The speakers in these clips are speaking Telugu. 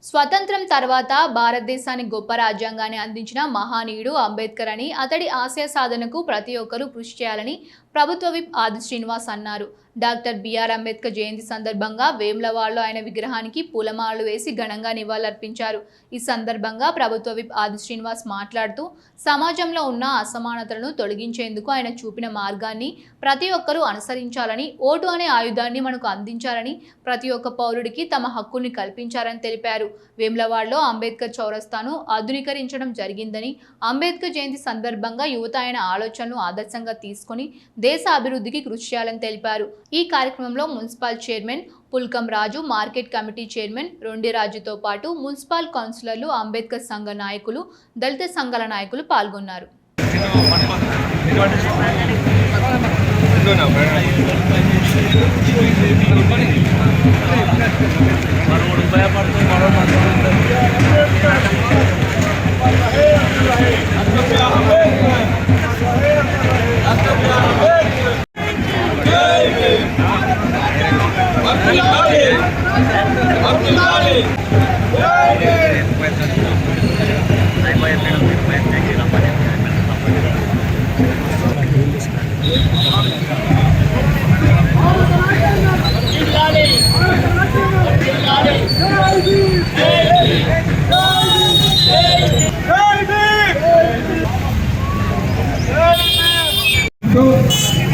స్వతంత్రం తర్వాత భారతదేశానికి గొప్ప రాజ్యాంగాన్ని అందించిన మహానీయుడు అంబేద్కర్ అని, అతడి ఆశయ సాధనకు ప్రతి ఒక్కరూ కృషి చేయాలని ప్రభుత్వ విప్ ఆది శ్రీనివాస్ అన్నారు. డాక్టర్ బిఆర్ అంబేద్కర్ జయంతి సందర్భంగా వేములవాడలో ఆయన విగ్రహానికి పూలమాలలు వేసి ఘనంగా నివాళులర్పించారు. ఈ సందర్భంగా ప్రభుత్వ విప్ ఆది శ్రీనివాస్ మాట్లాడుతూ, సమాజంలో ఉన్న అసమానతలను తొలగించేందుకు ఆయన చూపిన మార్గాన్ని ప్రతి ఒక్కరూ అనుసరించాలని, ఓటు అనే ఆయుధాన్ని మనకు అందించాలని, ప్రతి ఒక్క పౌరుడికి తమ హక్కుల్ని కల్పించారని తెలిపారు. వేములవాడలో అంబేద్కర్ చౌరస్తాను ఆధునీకరించడం జరిగిందని, అంబేద్కర్ జయంతి సందర్భంగా యువత ఆయన ఆలోచనలు ఆదర్శంగా తీసుకొని దేశ అభివృద్ధికి కృషి చేయాలని తెలిపారు. ఈ కార్యక్రమంలో మున్సిపల్ చైర్మన్ పుల్కం రాజు, మార్కెట్ కమిటీ చైర్మన్ రొండిరాజుతో పాటు మున్సిపల్ కౌన్సిలర్లు, అంబేద్కర్ సంఘ నాయకులు, దళిత సంఘాల నాయకులు పాల్గొన్నారు.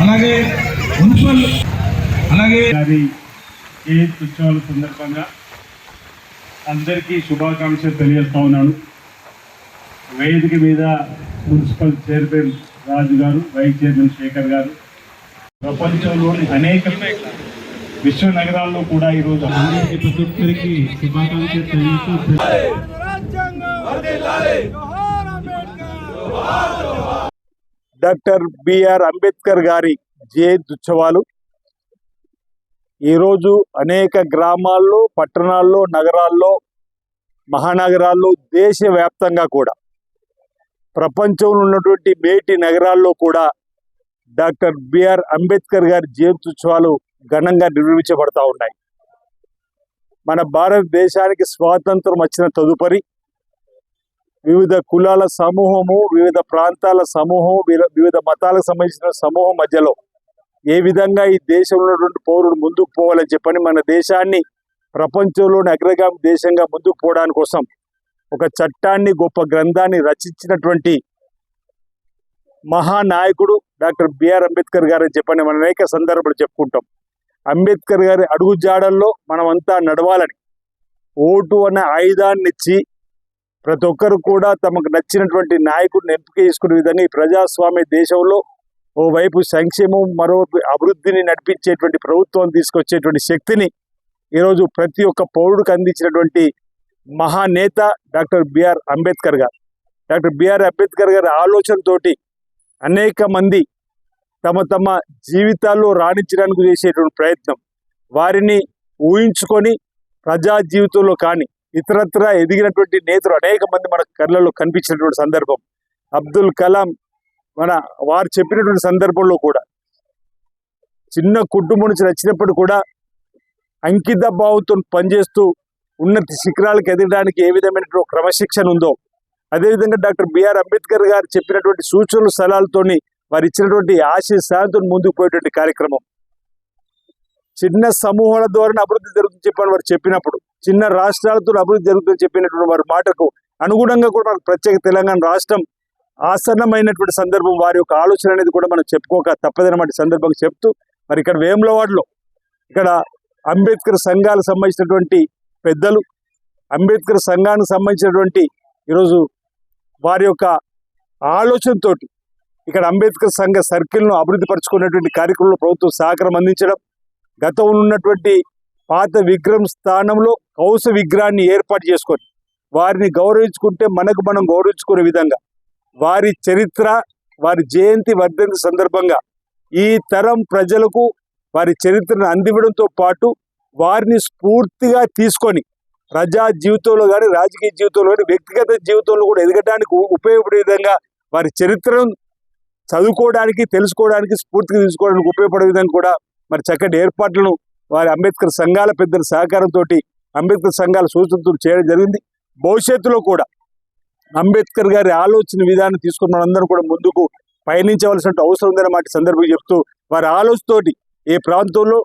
అలాగే మున్సిపల్ అలాగే ఉత్సవాల సందర్భంగా అందరికీ శుభాకాంక్షలు తెలియజేస్తా ఉన్నాను. వేదిక మీద మున్సిపల్ చైర్మన్ రాజు గారు, వైస్ చైర్మన్ శేఖర్ గారు, ప్రపంచంలోని అనేక విశ్వ నగరాల్లో కూడా ఈరోజు ప్రతి ఒక్కరికి శుభాకాంక్షలు తెలియజేస్తూ డాక్టర్ బిఆర్ అంబేద్కర్ గారి జయంతి ఉత్సవాలు ఈరోజు అనేక గ్రామాల్లో, పట్టణాల్లో, నగరాల్లో, మహానగరాల్లో, దేశవ్యాప్తంగా కూడా ప్రపంచంలో ఉన్నటువంటి మేటి నగరాల్లో కూడా డాక్టర్ బిఆర్ అంబేద్కర్ గారి జయంతి ఉత్సవాలు ఘనంగా నిర్వహించబడతా ఉన్నాయి. మన భారతదేశానికి స్వాతంత్రం వచ్చిన తదుపరి వివిధ కులాల సమూహము, వివిధ ప్రాంతాల సమూహం, వివిధ మతాలకు సంబంధించిన సమూహం మధ్యలో ఏ విధంగా ఈ దేశంలో ఉన్నటువంటి పౌరుడు ముందుకు పోవాలని చెప్పని మన దేశాన్ని ప్రపంచంలోని అగ్రగామి దేశంగా ముందుకు పోవడానికి కోసం ఒక చట్టాన్ని, గొప్ప గ్రంథాన్ని రచించినటువంటి మహానాయకుడు డాక్టర్ బిఆర్ అంబేద్కర్ గారు అని చెప్పని మనం అనేక సందర్భాలు చెప్పుకుంటాం. అంబేద్కర్ గారి అడుగుజాడల్లో మనమంతా నడవాలని ఓటు అనే ఆయుధాన్ని ఇచ్చి ప్రతి ఒక్కరు కూడా తమకు నచ్చినటువంటి నాయకుడిని ఎంపిక చేసుకునే విధంగా ఈ ప్రజాస్వామ్య దేశంలో ఓవైపు సంక్షేమం, మరోవైపు అభివృద్ధిని నడిపించేటువంటి ప్రభుత్వం తీసుకొచ్చేటువంటి శక్తిని ఈరోజు ప్రతి ఒక్క పౌరుడికి అందించినటువంటి మహానేత డాక్టర్ బిఆర్ అంబేద్కర్ గారు. డాక్టర్ బిఆర్ అంబేద్కర్ గారి ఆలోచనతోటి అనేక మంది తమ తమ జీవితాల్లో రాణించడానికి చేసేటువంటి ప్రయత్నం, వారిని ఊహించుకొని ప్రజా జీవితంలో కానీ ఇతరత్ర ఎదిగినటువంటి నేతలు అనేక మంది మన కళ్ళలో కనిపించినటువంటి సందర్భం. అబ్దుల్ కలాం వారు చెప్పినటువంటి సందర్భంలో కూడా చిన్న కుటుంబం నుంచి వచ్చినప్పుడు కూడా అంకిత భావంతో పనిచేస్తూ ఉన్నత శిఖరాలకు ఎదగడానికి ఏ విధమైనటువంటి క్రమశిక్షణ ఉందో, అదేవిధంగా డాక్టర్ బిఆర్ అంబేద్కర్ గారు చెప్పినటువంటి సూచనలు సలహాలతోని వారు ఇచ్చినటువంటి ఆశయ సాయంతో ముందుకు పోయేటువంటి కార్యక్రమం. చిన్న సమూహాల ద్వారా అభివృద్ధి జరుగుతుందని చెప్పని వారు చెప్పినప్పుడు, చిన్న రాష్ట్రాలతో అభివృద్ధి జరుగుతుందని చెప్పినటువంటి వారి మాటకు అనుగుణంగా కూడా మనకు ప్రత్యేక తెలంగాణ రాష్ట్రం ఆసన్నమైనటువంటి సందర్భం, వారి యొక్క ఆలోచన అనేది కూడా మనం చెప్పుకోక తప్పదనమాట సందర్భంగా చెప్తూ, మరి ఇక్కడ వేములవాడలో ఇక్కడ అంబేద్కర్ సంఘాలకు సంబంధించినటువంటి పెద్దలు, అంబేద్కర్ సంఘానికి సంబంధించినటువంటి ఈరోజు వారి యొక్క ఆలోచనతోటి ఇక్కడ అంబేద్కర్ సంఘ సర్కిల్ను అభివృద్ధి పరుచుకునేటువంటి కార్యక్రమంలో ప్రభుత్వం సహకారం అందించడం, గతంలో ఉన్నటువంటి పాత విగ్రహం స్థానంలో కౌస విగ్రహాన్ని ఏర్పాటు చేసుకొని వారిని గౌరవించుకుంటే మనకు మనం గౌరవించుకునే విధంగా వారి చరిత్ర, వారి జయంతి వర్ధంతి సందర్భంగా ఈ తరం ప్రజలకు వారి చరిత్రను అందివ్వడంతో పాటు వారిని స్ఫూర్తిగా తీసుకొని ప్రజా జీవితంలో కానీ, రాజకీయ జీవితంలో కానీ, వ్యక్తిగత జీవితంలో కూడా ఎదగడానికి ఉపయోగపడే విధంగా వారి చరిత్రను చదువుకోవడానికి, తెలుసుకోవడానికి, స్ఫూర్తిగా తీసుకోవడానికి ఉపయోగపడే విధంగా కూడా మరి చక్కటి ఏర్పాట్లను వారి అంబేద్కర్ సంఘాల పెద్దల సహకారంతో అంబేద్కర్ సంఘాల సూచనలు చేయడం జరిగింది. భవిష్యత్తులో కూడా అంబేద్కర్ గారి ఆలోచన విధానం తీసుకుని మనందరం కూడా ముందుకు పయనించవలసిన అవసరం ఉందని మాట సందర్భంగా చెప్తూ, వారి ఆలోచనతోటి ఏ ప్రాంతంలో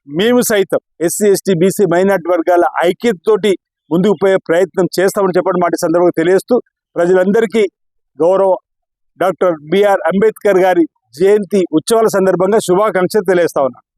మేము సైతం ఎస్సీ ఎస్టీ బీసీ మైనార్టీ వర్గాల ఐక్యతతోటి ముందుకు పోయే ప్రయత్నం చేస్తామని చెప్పడం మాట సందర్భంగా తెలియజేస్తూ, ప్రజలందరికీ గౌరవ డాక్టర్ బిఆర్ అంబేద్కర్ గారి జయంతి ఉత్సవాల సందర్భంగా శుభాకాంక్షలు తెలియజేస్తా ఉన్నాను.